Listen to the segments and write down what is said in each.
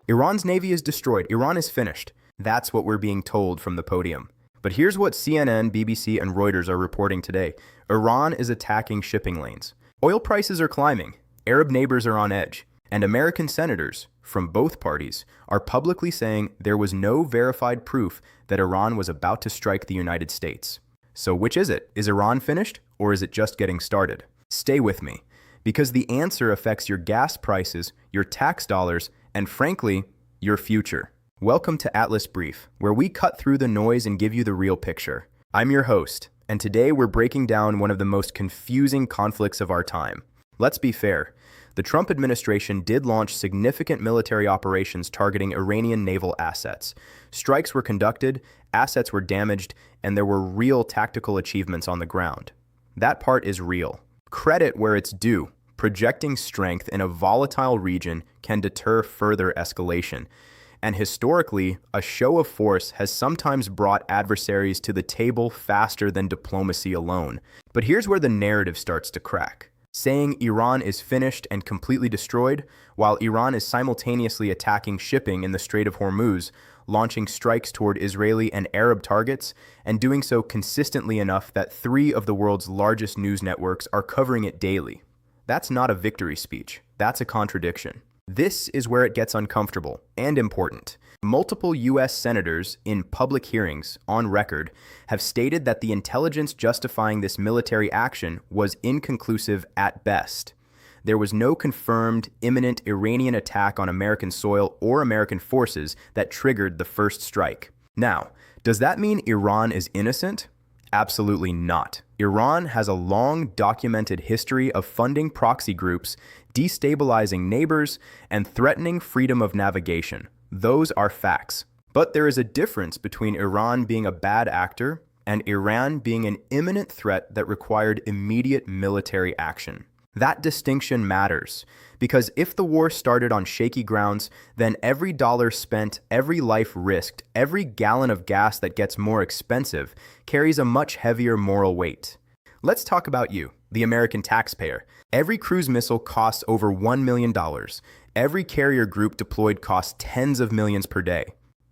Iran's navy is destroyed. Iran is finished. That's what we're being told from the podium. But here's what CNN, BBC, and Reuters are reporting today. Iran is attacking shipping lanes. Oil prices are climbing. Arab neighbors are on edge. And American senators from both parties are publicly saying there was no verified proof that Iran was about to strike the United States. So which is it? Is Iran finished, or is it just getting started? Stay with me, because the answer affects your gas prices, your tax dollars, and frankly, your future. Welcome to Atlas Brief, where we cut through the noise and give you the real picture. I'm your host, and today we're breaking down one of the most confusing conflicts of our time. Let's be fair. The Trump administration did launch significant military operations targeting Iranian naval assets. Strikes were conducted, assets were damaged, and there were real tactical achievements on the ground. That part is real. Credit where it's due. Projecting strength in a volatile region can deter further escalation. And historically, a show of force has sometimes brought adversaries to the table faster than diplomacy alone. But here's where the narrative starts to crack. Saying Iran is finished and completely destroyed, while Iran is simultaneously attacking shipping in the Strait of Hormuz, launching strikes toward Israeli and Arab targets, and doing so consistently enough that 3 of the world's largest news networks are covering it daily. That's not a victory speech. That's a contradiction. This is where it gets uncomfortable and important. Multiple U.S. senators in public hearings on record have stated that the intelligence justifying this military action was inconclusive at best. There was no confirmed imminent Iranian attack on American soil or American forces that triggered the first strike. Now, does that mean Iran is innocent? Absolutely not. Iran has a long documented history of funding proxy groups, destabilizing neighbors, and threatening freedom of navigation. Those are facts. But there is a difference between Iran being a bad actor and Iran being an imminent threat that required immediate military action. That distinction matters, because if the war started on shaky grounds, then every dollar spent, every life risked, every gallon of gas that gets more expensive carries a much heavier moral weight. Let's talk about you, the American taxpayer. Every cruise missile costs over $1 million. Every carrier group deployed costs tens of millions per day.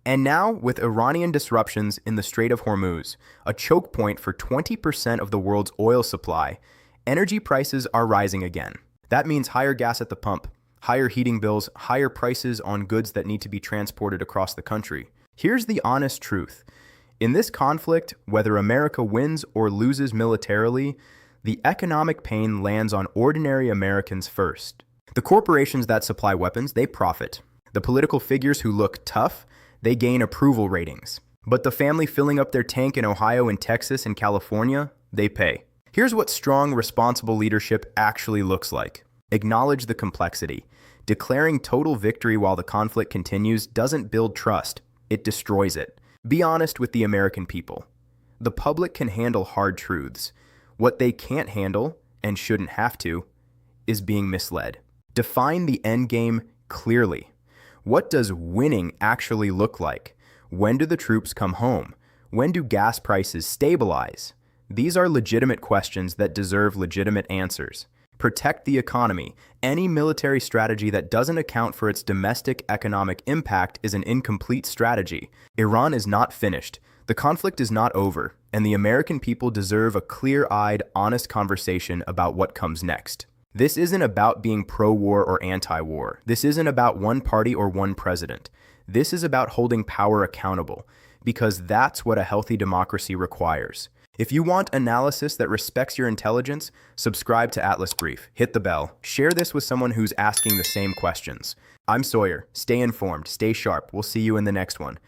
And now, with Iranian disruptions in the Strait of Hormuz, a choke point for 20% of the world's oil supply, energy prices are rising again. That means higher gas at the pump, higher heating bills, higher prices on goods that need to be transported across the country. Here's the honest truth. In this conflict, whether America wins or loses militarily, the economic pain lands on ordinary Americans first. The corporations that supply weapons, they profit. The political figures who look tough, they gain approval ratings. But the family filling up their tank in Ohio and Texas and California, they pay. Here's what strong, responsible leadership actually looks like. Acknowledge the complexity. Declaring total victory while the conflict continues doesn't build trust. It destroys it. Be honest with the American people. The public can handle hard truths. What they can't handle, and shouldn't have to, is being misled. Define the end game clearly. What does winning actually look like? When do the troops come home? When do gas prices stabilize? These are legitimate questions that deserve legitimate answers. Protect the economy. Any military strategy that doesn't account for its domestic economic impact is an incomplete strategy. Iran is not finished. The conflict is not over, and the American people deserve a clear-eyed, honest conversation about what comes next. This isn't about being pro-war or anti-war. This isn't about one party or one president. This is about holding power accountable, because that's what a healthy democracy requires. If you want analysis that respects your intelligence, subscribe to Atlas Brief, hit the bell, share this with someone who's asking the same questions. I'm Sawyer. Stay informed, stay sharp. We'll see you in the next one.